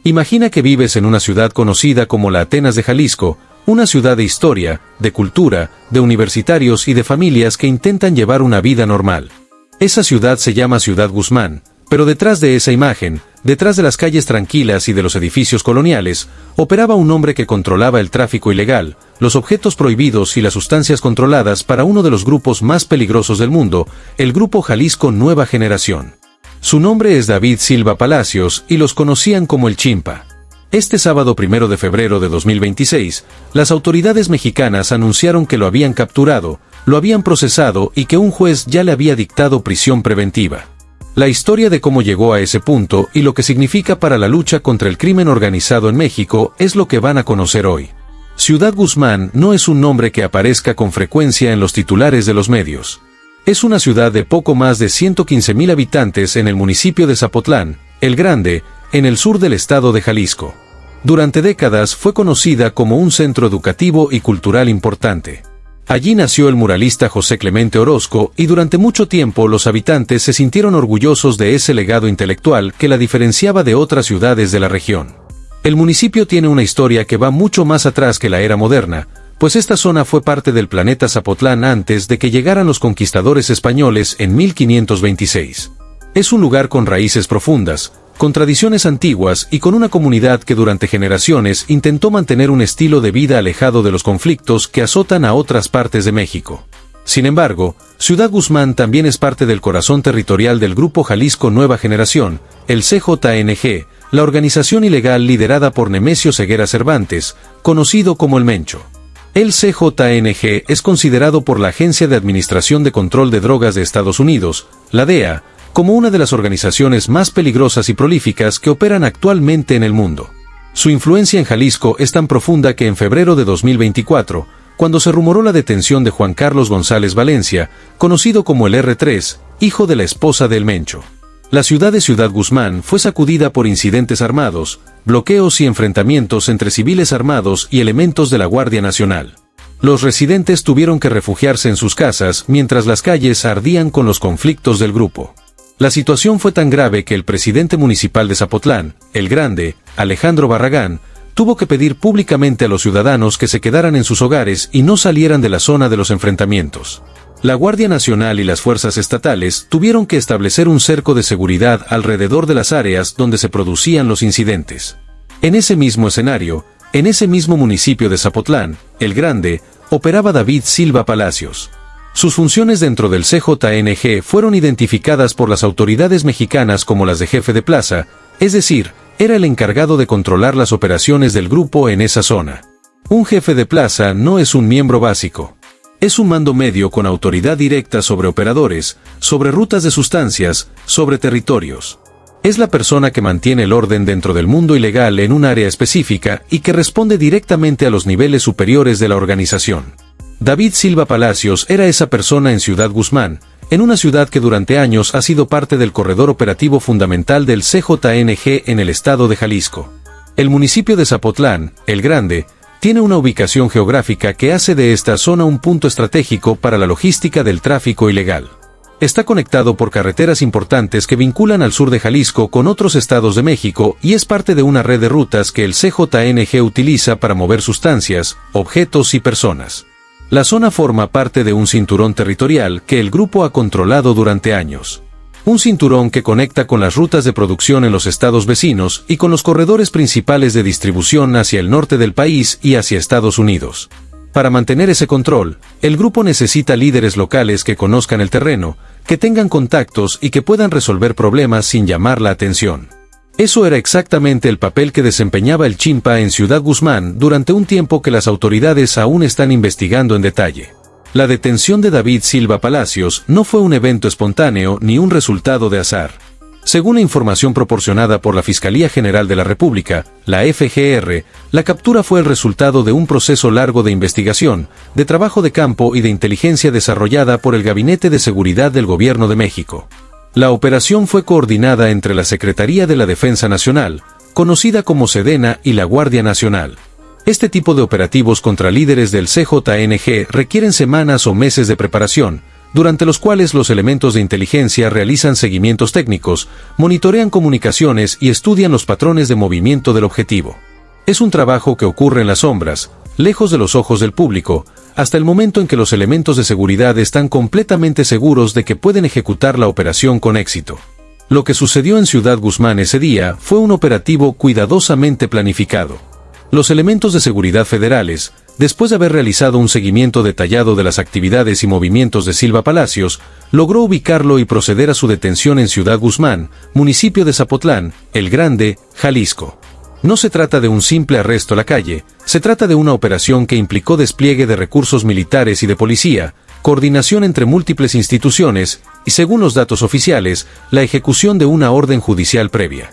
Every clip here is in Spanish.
Imagina que vives en una ciudad conocida como la Atenas de Jalisco, una ciudad de historia, de cultura, de universitarios y de familias que intentan llevar una vida normal. Esa ciudad se llama Ciudad Guzmán, pero detrás de esa imagen, detrás de las calles tranquilas y de los edificios coloniales, operaba un hombre que controlaba el tráfico ilegal, los objetos prohibidos y las sustancias controladas para uno de los grupos más peligrosos del mundo, el Grupo Jalisco Nueva Generación. Su nombre es David Silva Palacios y los conocían como el Chimpa. Este sábado 1 de febrero de 2026, las autoridades mexicanas anunciaron que lo habían capturado, lo habían procesado y que un juez ya le había dictado prisión preventiva. La historia de cómo llegó a ese punto y lo que significa para la lucha contra el crimen organizado en México es lo que van a conocer hoy. Ciudad Guzmán no es un nombre que aparezca con frecuencia en los titulares de los medios. Es una ciudad de poco más de 115,000 habitantes en el municipio de Zapotlán, el Grande, en el sur del estado de Jalisco. Durante décadas fue conocida como un centro educativo y cultural importante. Allí nació el muralista José Clemente Orozco y durante mucho tiempo los habitantes se sintieron orgullosos de ese legado intelectual que la diferenciaba de otras ciudades de la región. El municipio tiene una historia que va mucho más atrás que la era moderna, pues esta zona fue parte del planeta Zapotlán antes de que llegaran los conquistadores españoles en 1526. Es un lugar con raíces profundas, con tradiciones antiguas y con una comunidad que durante generaciones intentó mantener un estilo de vida alejado de los conflictos que azotan a otras partes de México. Sin embargo, Ciudad Guzmán también es parte del corazón territorial del Grupo Jalisco Nueva Generación, el CJNG, la organización ilegal liderada por Nemesio Ceguera Cervantes, conocido como el Mencho. El CJNG es considerado por la Agencia de Administración de Control de Drogas de Estados Unidos, la DEA, como una de las organizaciones más peligrosas y prolíficas que operan actualmente en el mundo. Su influencia en Jalisco es tan profunda que en febrero de 2024, cuando se rumoró la detención de Juan Carlos González Valencia, conocido como el R3, hijo de la esposa del Mencho. La ciudad de Ciudad Guzmán fue sacudida por incidentes armados, bloqueos y enfrentamientos entre civiles armados y elementos de la Guardia Nacional. Los residentes tuvieron que refugiarse en sus casas mientras las calles ardían con los conflictos del grupo. La situación fue tan grave que el presidente municipal de Zapotlán, el Grande, Alejandro Barragán, tuvo que pedir públicamente a los ciudadanos que se quedaran en sus hogares y no salieran de la zona de los enfrentamientos. La Guardia Nacional y las fuerzas estatales tuvieron que establecer un cerco de seguridad alrededor de las áreas donde se producían los incidentes. En ese mismo escenario, en ese mismo municipio de Zapotlán, el Grande, operaba David Silva Palacios. Sus funciones dentro del CJNG fueron identificadas por las autoridades mexicanas como las de jefe de plaza, es decir, era el encargado de controlar las operaciones del grupo en esa zona. Un jefe de plaza no es un miembro básico. Es un mando medio con autoridad directa sobre operadores, sobre rutas de sustancias, sobre territorios. Es la persona que mantiene el orden dentro del mundo ilegal en un área específica y que responde directamente a los niveles superiores de la organización. David Silva Palacios era esa persona en Ciudad Guzmán, en una ciudad que durante años ha sido parte del corredor operativo fundamental del CJNG en el estado de Jalisco. El municipio de Zapotlán, el Grande, tiene una ubicación geográfica que hace de esta zona un punto estratégico para la logística del tráfico ilegal. Está conectado por carreteras importantes que vinculan al sur de Jalisco con otros estados de México y es parte de una red de rutas que el CJNG utiliza para mover sustancias, objetos y personas. La zona forma parte de un cinturón territorial que el grupo ha controlado durante años. Un cinturón que conecta con las rutas de producción en los estados vecinos y con los corredores principales de distribución hacia el norte del país y hacia Estados Unidos. Para mantener ese control, el grupo necesita líderes locales que conozcan el terreno, que tengan contactos y que puedan resolver problemas sin llamar la atención. Eso era exactamente el papel que desempeñaba el Chimpa en Ciudad Guzmán durante un tiempo que las autoridades aún están investigando en detalle. La detención de David Silva Palacios no fue un evento espontáneo ni un resultado de azar. Según la información proporcionada por la Fiscalía General de la República, la FGR, la captura fue el resultado de un proceso largo de investigación, de trabajo de campo y de inteligencia desarrollada por el Gabinete de Seguridad del Gobierno de México. La operación fue coordinada entre la Secretaría de la Defensa Nacional, conocida como Sedena, y la Guardia Nacional. Este tipo de operativos contra líderes del CJNG requieren semanas o meses de preparación, durante los cuales los elementos de inteligencia realizan seguimientos técnicos, monitorean comunicaciones y estudian los patrones de movimiento del objetivo. Es un trabajo que ocurre en las sombras, lejos de los ojos del público, hasta el momento en que los elementos de seguridad están completamente seguros de que pueden ejecutar la operación con éxito. Lo que sucedió en Ciudad Guzmán ese día fue un operativo cuidadosamente planificado. Los elementos de seguridad federales, después de haber realizado un seguimiento detallado de las actividades y movimientos de Silva Palacios, logró ubicarlo y proceder a su detención en Ciudad Guzmán, municipio de Zapotlán, El Grande, Jalisco. No se trata de un simple arresto a la calle, se trata de una operación que implicó despliegue de recursos militares y de policía, coordinación entre múltiples instituciones y, según los datos oficiales, la ejecución de una orden judicial previa.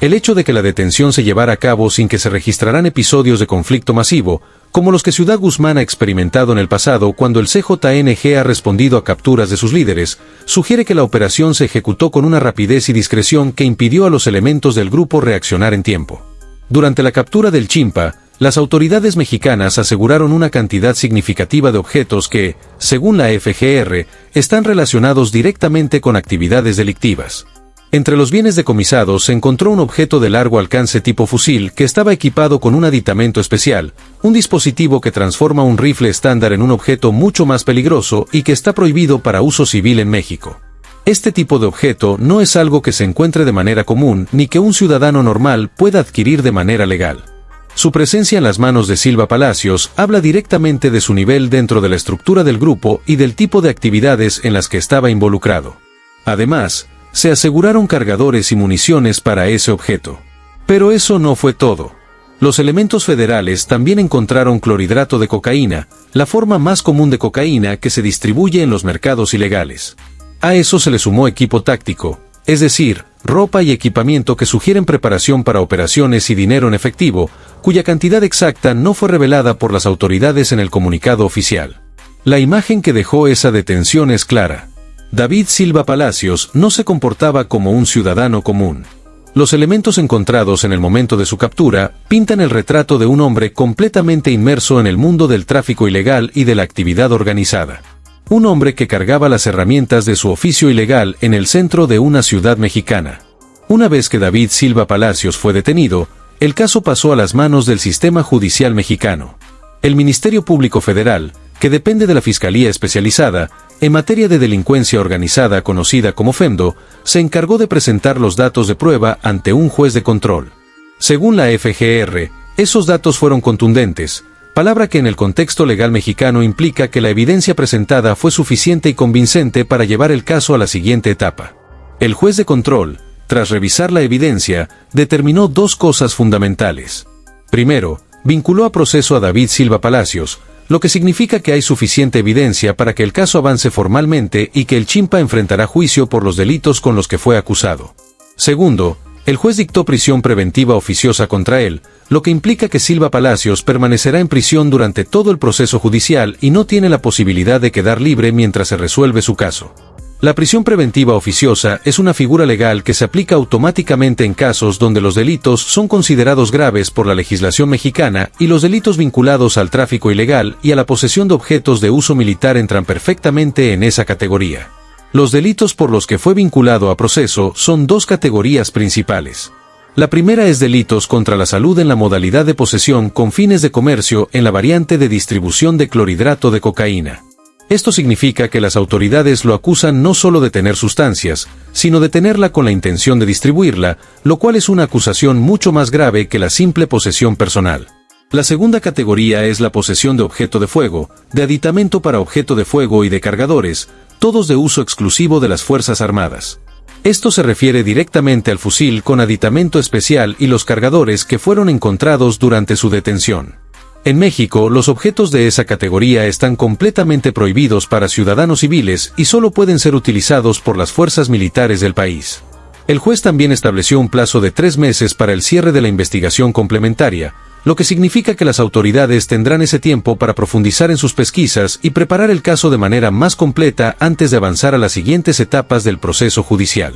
El hecho de que la detención se llevara a cabo sin que se registraran episodios de conflicto masivo, como los que Ciudad Guzmán ha experimentado en el pasado cuando el CJNG ha respondido a capturas de sus líderes, sugiere que la operación se ejecutó con una rapidez y discreción que impidió a los elementos del grupo reaccionar en tiempo. Durante la captura del Chimpa, las autoridades mexicanas aseguraron una cantidad significativa de objetos que, según la FGR, están relacionados directamente con actividades delictivas. Entre los bienes decomisados se encontró un objeto de largo alcance tipo fusil que estaba equipado con un aditamento especial, un dispositivo que transforma un rifle estándar en un objeto mucho más peligroso y que está prohibido para uso civil en México. Este tipo de objeto no es algo que se encuentre de manera común ni que un ciudadano normal pueda adquirir de manera legal. Su presencia en las manos de Silva Palacios habla directamente de su nivel dentro de la estructura del grupo y del tipo de actividades en las que estaba involucrado. Además, se aseguraron cargadores y municiones para ese objeto. Pero eso no fue todo. Los elementos federales también encontraron clorhidrato de cocaína, la forma más común de cocaína que se distribuye en los mercados ilegales. A eso se le sumó equipo táctico, es decir, ropa y equipamiento que sugieren preparación para operaciones y dinero en efectivo, cuya cantidad exacta no fue revelada por las autoridades en el comunicado oficial. La imagen que dejó esa detención es clara. David Silva Palacios no se comportaba como un ciudadano común. Los elementos encontrados en el momento de su captura pintan el retrato de un hombre completamente inmerso en el mundo del tráfico ilegal y de la actividad organizada. Un hombre que cargaba las herramientas de su oficio ilegal en el centro de una ciudad mexicana. Una vez que David Silva Palacios fue detenido, el caso pasó a las manos del sistema judicial mexicano. El Ministerio Público Federal, que depende de la Fiscalía Especializada en materia de delincuencia organizada conocida como FEMDO, se encargó de presentar los datos de prueba ante un juez de control. Según la FGR, esos datos fueron contundentes, palabra que en el contexto legal mexicano implica que la evidencia presentada fue suficiente y convincente para llevar el caso a la siguiente etapa. El juez de control, tras revisar la evidencia, determinó dos cosas fundamentales. Primero, vinculó a proceso a David Silva Palacios, lo que significa que hay suficiente evidencia para que el caso avance formalmente y que el Chimpa enfrentará juicio por los delitos con los que fue acusado. Segundo, el juez dictó prisión preventiva oficiosa contra él, lo que implica que Silva Palacios permanecerá en prisión durante todo el proceso judicial y no tiene la posibilidad de quedar libre mientras se resuelve su caso. La prisión preventiva oficiosa es una figura legal que se aplica automáticamente en casos donde los delitos son considerados graves por la legislación mexicana y los delitos vinculados al tráfico ilegal y a la posesión de objetos de uso militar entran perfectamente en esa categoría. Los delitos por los que fue vinculado a proceso son dos categorías principales. La primera es delitos contra la salud en la modalidad de posesión con fines de comercio en la variante de distribución de clorhidrato de cocaína. Esto significa que las autoridades lo acusan no solo de tener sustancias, sino de tenerla con la intención de distribuirla, lo cual es una acusación mucho más grave que la simple posesión personal. La segunda categoría es la posesión de objeto de fuego, de aditamento para objeto de fuego y de cargadores, todos de uso exclusivo de las Fuerzas Armadas. Esto se refiere directamente al fusil con aditamento especial y los cargadores que fueron encontrados durante su detención. En México, los objetos de esa categoría están completamente prohibidos para ciudadanos civiles y solo pueden ser utilizados por las fuerzas militares del país. El juez también estableció un plazo de 3 meses para el cierre de la investigación complementaria, lo que significa que las autoridades tendrán ese tiempo para profundizar en sus pesquisas y preparar el caso de manera más completa antes de avanzar a las siguientes etapas del proceso judicial.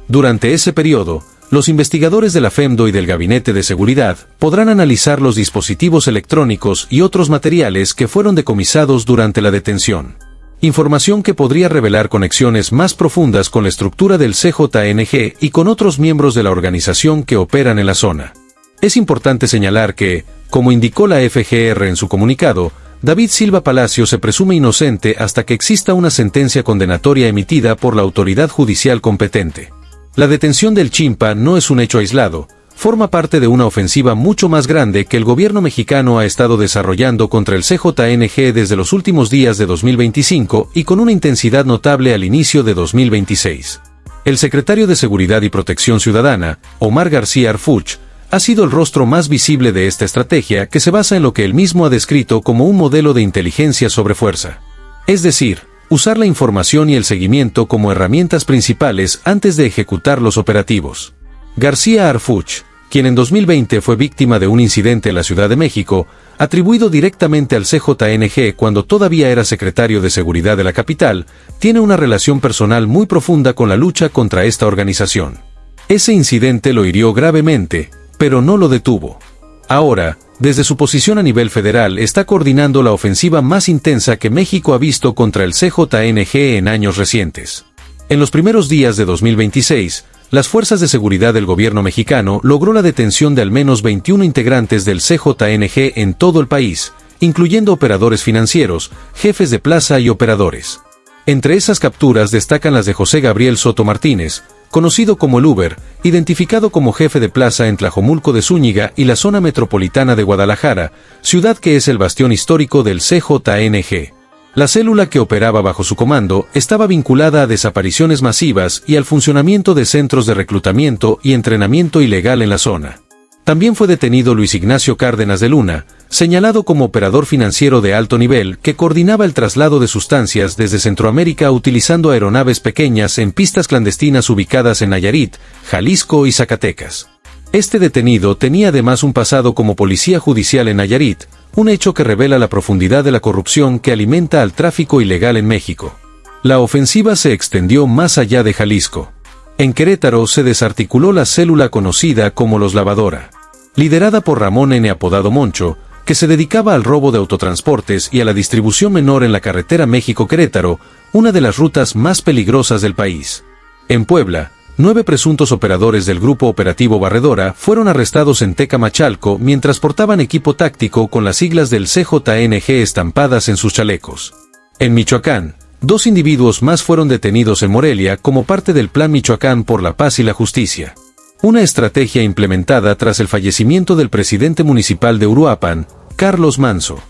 Durante ese periodo, los investigadores de la FEMDO y del Gabinete de Seguridad podrán analizar los dispositivos electrónicos y otros materiales que fueron decomisados durante la detención. Información que podría revelar conexiones más profundas con la estructura del CJNG y con otros miembros de la organización que operan en la zona. Es importante señalar que, como indicó la FGR en su comunicado, David Silva Palacios se presume inocente hasta que exista una sentencia condenatoria emitida por la autoridad judicial competente. La detención del Chimpa no es un hecho aislado, forma parte de una ofensiva mucho más grande que el gobierno mexicano ha estado desarrollando contra el CJNG desde los últimos días de 2025 y con una intensidad notable al inicio de 2026. El secretario de Seguridad y Protección Ciudadana, Omar García Harfuch, ha sido el rostro más visible de esta estrategia que se basa en lo que él mismo ha descrito como un modelo de inteligencia sobre fuerza. Es decir, usar la información y el seguimiento como herramientas principales antes de ejecutar los operativos. García Harfuch, quien en 2020 fue víctima de un incidente en la Ciudad de México, atribuido directamente al CJNG cuando todavía era secretario de Seguridad de la capital, tiene una relación personal muy profunda con la lucha contra esta organización. Ese incidente lo hirió gravemente, pero no lo detuvo. Ahora, desde su posición a nivel federal, está coordinando la ofensiva más intensa que México ha visto contra el CJNG en años recientes. En los primeros días de 2026, las fuerzas de seguridad del gobierno mexicano logró la detención de al menos 21 integrantes del CJNG en todo el país, incluyendo operadores financieros, jefes de plaza y operadores. Entre esas capturas destacan las de José Gabriel Soto Martínez, conocido como el Uber, identificado como jefe de plaza en Tlajomulco de Zúñiga y la zona metropolitana de Guadalajara, ciudad que es el bastión histórico del CJNG. La célula que operaba bajo su comando estaba vinculada a desapariciones masivas y al funcionamiento de centros de reclutamiento y entrenamiento ilegal en la zona. También fue detenido Luis Ignacio Cárdenas de Luna, señalado como operador financiero de alto nivel que coordinaba el traslado de sustancias desde Centroamérica utilizando aeronaves pequeñas en pistas clandestinas ubicadas en Nayarit, Jalisco y Zacatecas. Este detenido tenía además un pasado como policía judicial en Nayarit, un hecho que revela la profundidad de la corrupción que alimenta al tráfico ilegal en México. La ofensiva se extendió más allá de Jalisco. En Querétaro se desarticuló la célula conocida como Los Lavadora, liderada por Ramón N. apodado Moncho, que se dedicaba al robo de autotransportes y a la distribución menor en la carretera México-Querétaro, una de las rutas más peligrosas del país. En Puebla, 9 presuntos operadores del Grupo Operativo Barredora fueron arrestados en Tecamachalco mientras portaban equipo táctico con las siglas del CJNG estampadas en sus chalecos. En Michoacán, 2 individuos más fueron detenidos en Morelia como parte del Plan Michoacán por la Paz y la Justicia. Una estrategia implementada tras el fallecimiento del presidente municipal de Uruapan, Carlos Manso.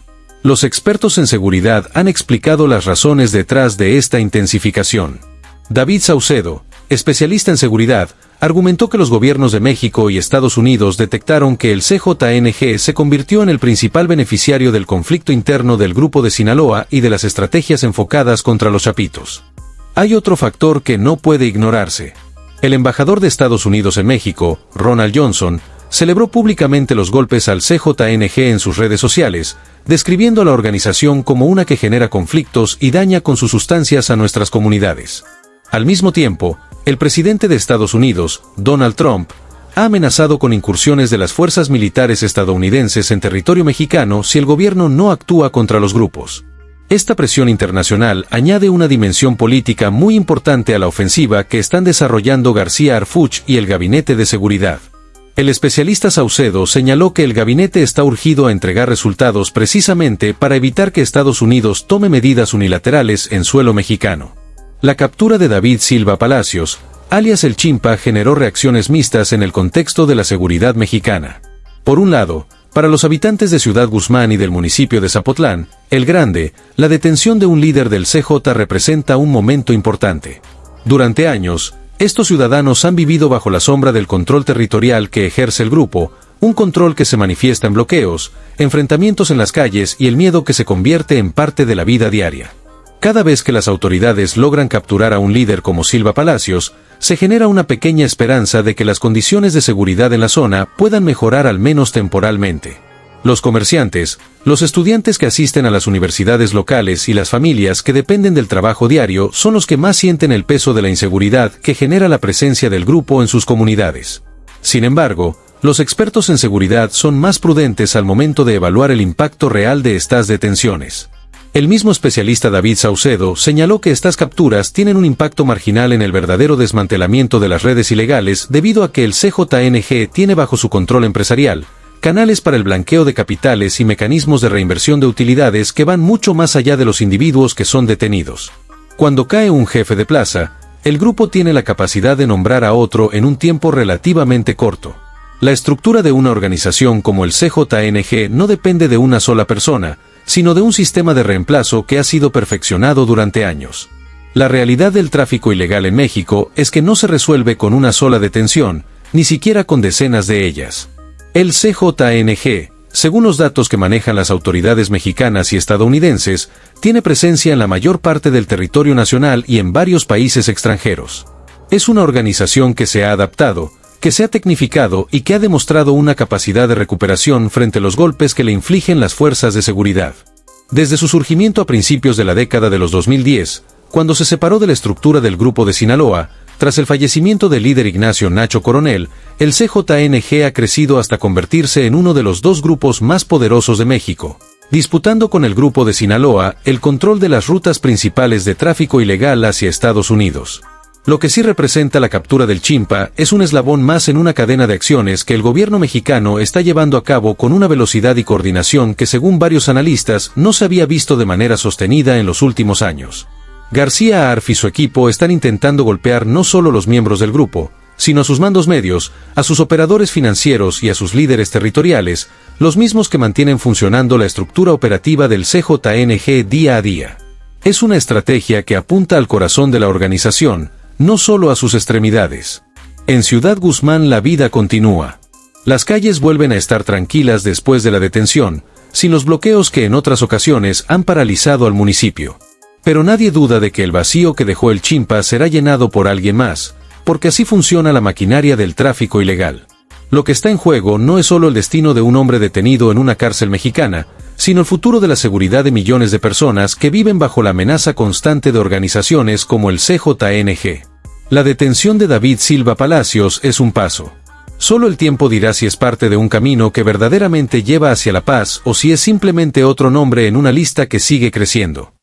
Los expertos en seguridad han explicado las razones detrás de esta intensificación. David Saucedo, especialista en seguridad, argumentó que los gobiernos de México y Estados Unidos detectaron que el CJNG se convirtió en el principal beneficiario del conflicto interno del Grupo de Sinaloa y de las estrategias enfocadas contra los chapitos. Hay otro factor que no puede ignorarse. El embajador de Estados Unidos en México, Ronald Johnson, celebró públicamente los golpes al CJNG en sus redes sociales, describiendo a la organización como una que genera conflictos y daña con sus sustancias a nuestras comunidades. Al mismo tiempo, el presidente de Estados Unidos, Donald Trump, ha amenazado con incursiones de las fuerzas militares estadounidenses en territorio mexicano si el gobierno no actúa contra los grupos. Esta presión internacional añade una dimensión política muy importante a la ofensiva que están desarrollando García Harfuch y el Gabinete de Seguridad. El especialista Saucedo señaló que el gabinete está urgido a entregar resultados precisamente para evitar que Estados Unidos tome medidas unilaterales en suelo mexicano. La captura de David Silva Palacios, alias el Chimpa, generó reacciones mixtas en el contexto de la seguridad mexicana. Por un lado, para los habitantes de Ciudad Guzmán y del municipio de Zapotlán, El Grande, la detención de un líder del CJ representa un momento importante. Durante años, estos ciudadanos han vivido bajo la sombra del control territorial que ejerce el grupo, un control que se manifiesta en bloqueos, enfrentamientos en las calles y el miedo que se convierte en parte de la vida diaria. Cada vez que las autoridades logran capturar a un líder como Silva Palacios, se genera una pequeña esperanza de que las condiciones de seguridad en la zona puedan mejorar al menos temporalmente. Los comerciantes, los estudiantes que asisten a las universidades locales y las familias que dependen del trabajo diario son los que más sienten el peso de la inseguridad que genera la presencia del grupo en sus comunidades. Sin embargo, los expertos en seguridad son más prudentes al momento de evaluar el impacto real de estas detenciones. El mismo especialista David Saucedo señaló que estas capturas tienen un impacto marginal en el verdadero desmantelamiento de las redes ilegales debido a que el CJNG tiene bajo su control empresarial canales para el blanqueo de capitales y mecanismos de reinversión de utilidades que van mucho más allá de los individuos que son detenidos. Cuando cae un jefe de plaza, el grupo tiene la capacidad de nombrar a otro en un tiempo relativamente corto. La estructura de una organización como el CJNG no depende de una sola persona, sino de un sistema de reemplazo que ha sido perfeccionado durante años. La realidad del tráfico ilegal en México es que no se resuelve con una sola detención, ni siquiera con decenas de ellas. El CJNG, según los datos que manejan las autoridades mexicanas y estadounidenses, tiene presencia en la mayor parte del territorio nacional y en varios países extranjeros. Es una organización que se ha adaptado, que se ha tecnificado y que ha demostrado una capacidad de recuperación frente a los golpes que le infligen las fuerzas de seguridad. Desde su surgimiento a principios de la década de los 2010, cuando se separó de la estructura del Grupo de Sinaloa, tras el fallecimiento del líder Ignacio Nacho Coronel, el CJNG ha crecido hasta convertirse en uno de los dos grupos más poderosos de México, disputando con el Grupo de Sinaloa el control de las rutas principales de tráfico ilegal hacia Estados Unidos. Lo que sí representa la captura del Chimpa es un eslabón más en una cadena de acciones que el gobierno mexicano está llevando a cabo con una velocidad y coordinación que, según varios analistas, no se había visto de manera sostenida en los últimos años. García Arf y su equipo están intentando golpear no solo a los miembros del grupo, sino a sus mandos medios, a sus operadores financieros y a sus líderes territoriales, los mismos que mantienen funcionando la estructura operativa del CJNG día a día. Es una estrategia que apunta al corazón de la organización, no solo a sus extremidades. En Ciudad Guzmán la vida continúa. Las calles vuelven a estar tranquilas después de la detención, sin los bloqueos que en otras ocasiones han paralizado al municipio. Pero nadie duda de que el vacío que dejó el Chimpa será llenado por alguien más, porque así funciona la maquinaria del tráfico ilegal. Lo que está en juego no es solo el destino de un hombre detenido en una cárcel mexicana, sino el futuro de la seguridad de millones de personas que viven bajo la amenaza constante de organizaciones como el CJNG. La detención de David Silva Palacios es un paso. Solo el tiempo dirá si es parte de un camino que verdaderamente lleva hacia la paz o si es simplemente otro nombre en una lista que sigue creciendo.